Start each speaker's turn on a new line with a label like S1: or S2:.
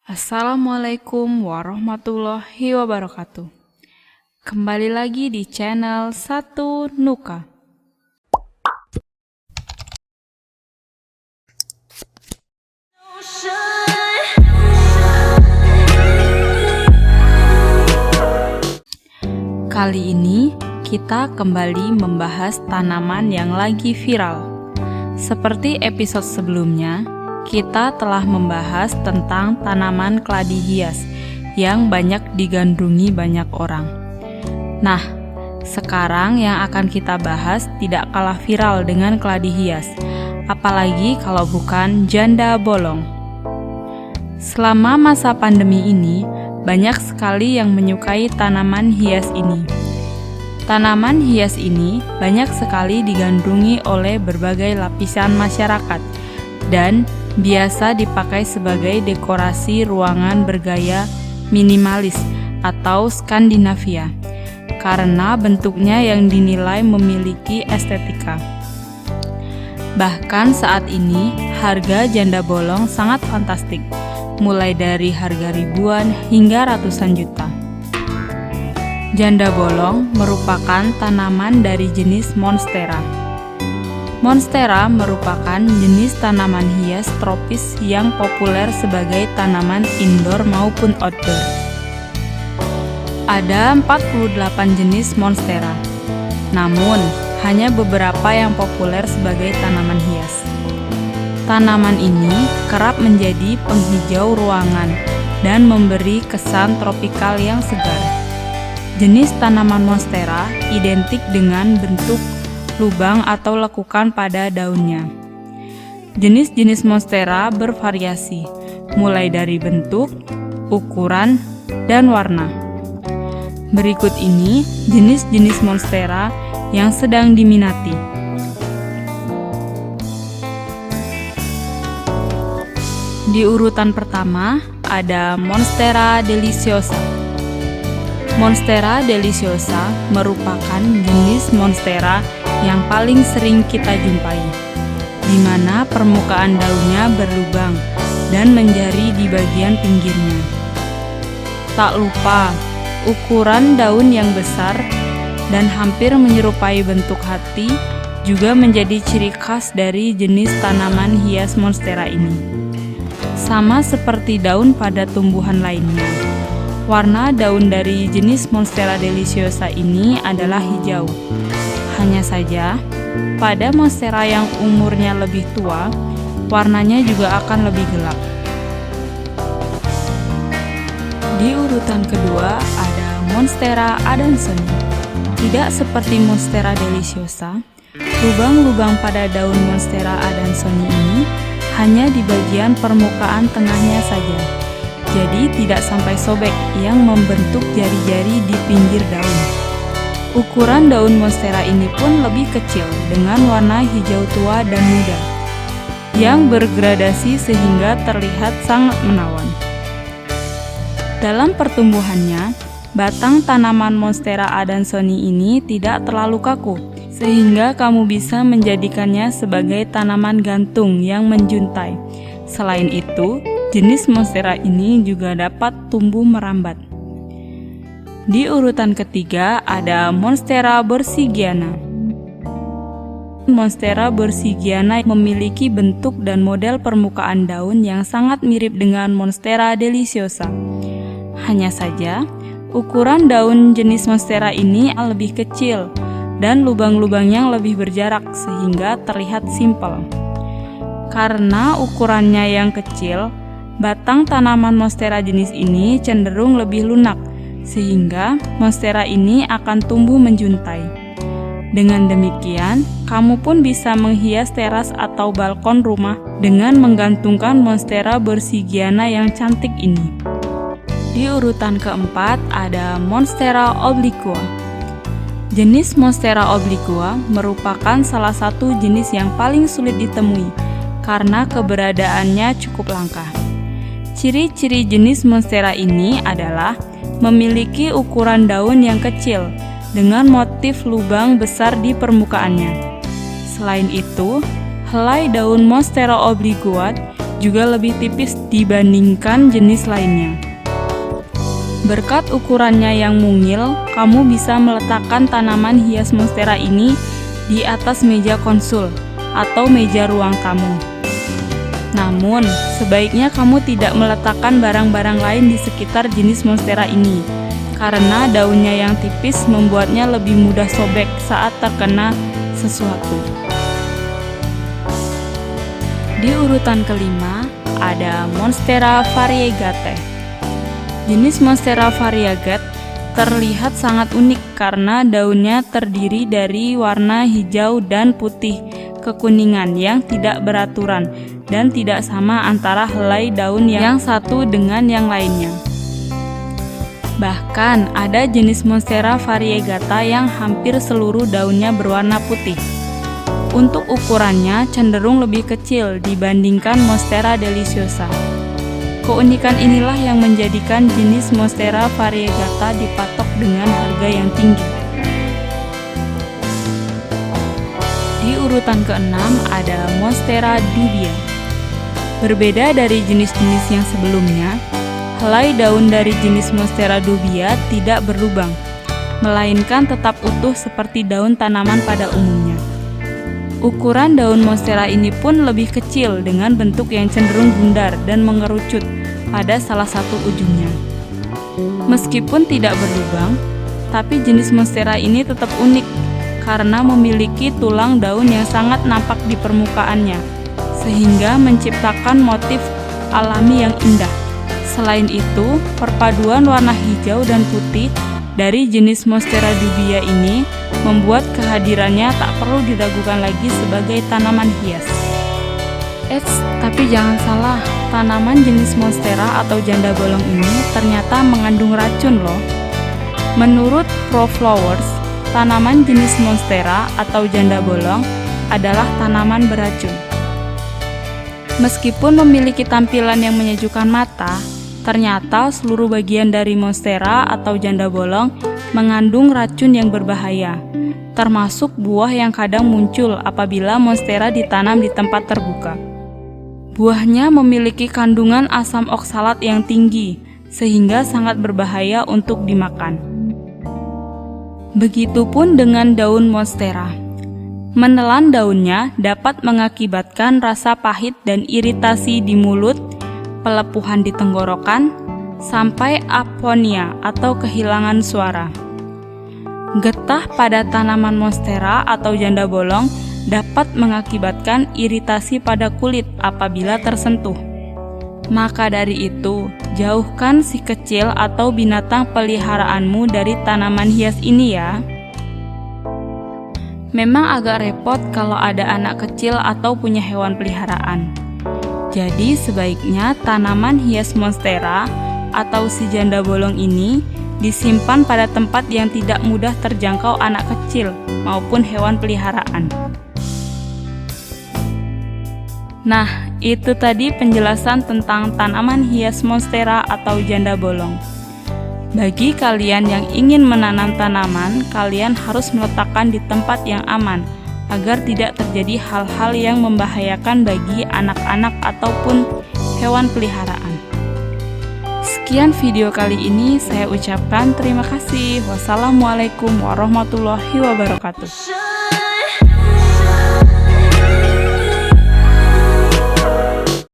S1: Assalamualaikum warahmatullahi wabarakatuh. Kembali lagi di channel Satu Nuka. Kali ini kita kembali membahas tanaman yang lagi viral. Seperti episode sebelumnya, kita telah membahas tentang tanaman keladi hias yang banyak digandrungi banyak orang. Nah, sekarang yang akan kita bahas tidak kalah viral dengan keladi hias, apalagi kalau bukan janda bolong. Selama masa pandemi ini, banyak sekali yang menyukai tanaman hias ini. Tanaman hias ini banyak sekali digandrungi oleh berbagai lapisan masyarakat dan biasa dipakai sebagai dekorasi ruangan bergaya minimalis atau Skandinavia karena bentuknya yang dinilai memiliki estetika. Bahkan saat ini harga janda bolong sangat fantastik, mulai dari harga ribuan hingga ratusan juta. Janda bolong merupakan tanaman dari jenis Monstera. Monstera merupakan jenis tanaman hias tropis yang populer sebagai tanaman indoor maupun outdoor. Ada 48 jenis Monstera, namun hanya beberapa yang populer sebagai tanaman hias. Tanaman ini kerap menjadi penghijau ruangan dan memberi kesan tropikal yang segar. Jenis tanaman Monstera identik dengan bentuk lubang atau lekukan pada daunnya. Jenis-jenis Monstera bervariasi, mulai dari bentuk, ukuran, dan warna. Berikut ini jenis-jenis Monstera yang sedang diminati. Di urutan pertama ada Monstera deliciosa. Monstera deliciosa merupakan jenis Monstera yang paling sering kita jumpai, di mana permukaan daunnya berlubang dan menjari di bagian pinggirnya. Tak lupa, ukuran daun yang besar dan hampir menyerupai bentuk hati juga menjadi ciri khas dari jenis tanaman hias Monstera ini. Sama seperti daun pada tumbuhan lainnya, warna daun dari jenis Monstera deliciosa ini adalah hijau. Hanya saja, pada Monstera yang umurnya lebih tua, warnanya juga akan lebih gelap. Di urutan kedua ada Monstera adansonii. Tidak seperti Monstera deliciosa, lubang-lubang pada daun Monstera adansonii ini hanya di bagian permukaan tengahnya saja, jadi tidak sampai sobek yang membentuk jari-jari di pinggir daun. Ukuran daun Monstera ini pun lebih kecil dengan warna hijau tua dan muda, yang bergradasi sehingga terlihat sangat menawan. Dalam pertumbuhannya, batang tanaman Monstera adansonii ini tidak terlalu kaku, sehingga kamu bisa menjadikannya sebagai tanaman gantung yang menjuntai. Selain itu, jenis Monstera ini juga dapat tumbuh merambat. Di urutan ketiga ada Monstera borsigiana. Monstera borsigiana memiliki bentuk dan model permukaan daun yang sangat mirip dengan Monstera deliciosa. Hanya saja, ukuran daun jenis Monstera ini lebih kecil dan lubang-lubangnya lebih berjarak sehingga terlihat simpel. Karena ukurannya yang kecil, batang tanaman Monstera jenis ini cenderung lebih lunak, sehingga Monstera ini akan tumbuh menjuntai. Dengan demikian, kamu pun bisa menghias teras atau balkon rumah dengan menggantungkan Monstera borsigiana yang cantik ini. Di urutan keempat ada Monstera obliqua. Jenis Monstera obliqua merupakan salah satu jenis yang paling sulit ditemui karena keberadaannya cukup langka. Ciri-ciri jenis Monstera ini adalah memiliki ukuran daun yang kecil dengan motif lubang besar di permukaannya. Selain itu, helai daun Monstera obliqua juga lebih tipis dibandingkan jenis lainnya. Berkat ukurannya yang mungil, kamu bisa meletakkan tanaman hias monstera ini di atas meja konsul atau meja ruang tamu. Namun, sebaiknya kamu tidak meletakkan barang-barang lain di sekitar jenis monstera ini, karena daunnya yang tipis membuatnya lebih mudah sobek saat terkena sesuatu. Di urutan kelima, ada Monstera variegate. Jenis Monstera variegate terlihat sangat unik karena daunnya terdiri dari warna hijau dan putih kekuningan yang tidak beraturan dan tidak sama antara helai daun yang satu dengan yang lainnya. Bahkan ada jenis Monstera variegata yang hampir seluruh daunnya berwarna putih. Untuk ukurannya cenderung lebih kecil dibandingkan Monstera deliciosa. Keunikan inilah yang menjadikan jenis Monstera variegata dipatok dengan harga yang tinggi. Di urutan keenam ada Monstera dubia. Berbeda dari jenis-jenis yang sebelumnya, helai daun dari jenis Monstera dubia tidak berlubang, melainkan tetap utuh seperti daun tanaman pada umumnya. Ukuran daun monstera ini pun lebih kecil dengan bentuk yang cenderung bundar dan mengerucut pada salah satu ujungnya. Meskipun tidak berlubang, tapi jenis monstera ini tetap unik karena memiliki tulang daun yang sangat nampak di permukaannya, sehingga menciptakan motif alami yang indah. Selain itu, perpaduan warna hijau dan putih dari jenis Monstera dubia ini membuat kehadirannya tak perlu diragukan lagi sebagai tanaman hias. Tapi jangan salah, tanaman jenis Monstera atau janda bolong ini ternyata mengandung racun loh. Menurut ProFlowers, tanaman jenis Monstera atau janda bolong adalah tanaman beracun. Meskipun memiliki tampilan yang menyejukkan mata, ternyata seluruh bagian dari Monstera atau janda bolong mengandung racun yang berbahaya, termasuk buah yang kadang muncul apabila Monstera ditanam di tempat terbuka. Buahnya memiliki kandungan asam oksalat yang tinggi, sehingga sangat berbahaya untuk dimakan. Begitupun dengan daun Monstera. Menelan daunnya dapat mengakibatkan rasa pahit dan iritasi di mulut, pelepuhan di tenggorokan, sampai aponia atau kehilangan suara. Getah pada tanaman Monstera atau janda bolong dapat mengakibatkan iritasi pada kulit apabila tersentuh. Maka dari itu, jauhkan si kecil atau binatang peliharaanmu dari tanaman hias ini ya. Memang agak repot kalau ada anak kecil atau punya hewan peliharaan. Jadi sebaiknya tanaman hias Monstera atau si janda bolong ini disimpan pada tempat yang tidak mudah terjangkau anak kecil maupun hewan peliharaan. Nah, itu tadi penjelasan tentang tanaman hias Monstera atau janda bolong. Bagi kalian yang ingin menanam tanaman, kalian harus meletakkan di tempat yang aman agar tidak terjadi hal-hal yang membahayakan bagi anak-anak ataupun hewan peliharaan. Sekian video kali ini, saya ucapkan terima kasih. Wassalamualaikum warahmatullahi wabarakatuh.